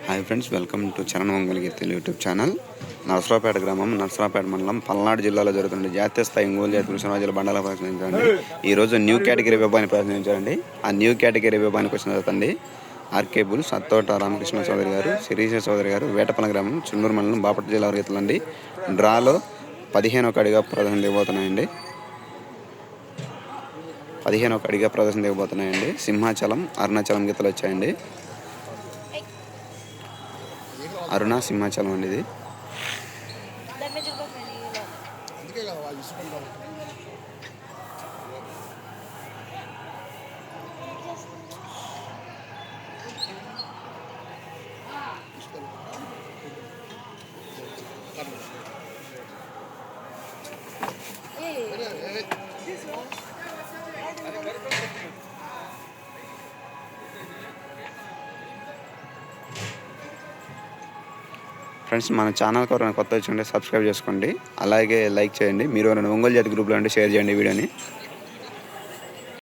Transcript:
Hi friends, welcome to Charan Ongole గీతలు YouTube channel. Narasaraopet గ్రామం, నరసరావుపేట మండలం, పల్నాడు జిల్లాలో జరుగుతున్న జాతీయ స్థాయి ఒంగోలు జాతి కృష్ణరాజుల బండాల ప్రశ్నించండి. ఈరోజు న్యూ కేటగిరీ విభాగాన్ని ప్రశ్నించారండి. ఆ న్యూ కేటగిరీ విభాగానికి వచ్చిన జరుగుతుంది ఆర్కే బుల్స్, అత్తోట రామకృష్ణ చౌదరి గారు, శిరీష చౌదరి గారు, వేటపల్లి గ్రామం, చుండూరు మండలం, బాపట్ల జిల్లా గీతలండి. డ్రాలో 15వ అడిగా ప్రదర్శన దిగబోతున్నాయండి. 15వ అడిగా ప్రదర్శన దిగబోతున్నాయండి. సింహాచలం, అరుణాచలం గీతలు వచ్చాయండి. అరుణ సింహాచలం అండి ఇది. ఫ్రెండ్స్, మన ఛానల్ కొత్త వచ్చి ఉంటే సబ్స్క్రైబ్ చేసుకోండి, అలాగే లైక్ చేయండి. మీరు ఒంగోలు జాతి గ్రూప్లో ఉంటే షేర్ చేయండి వీడియోని.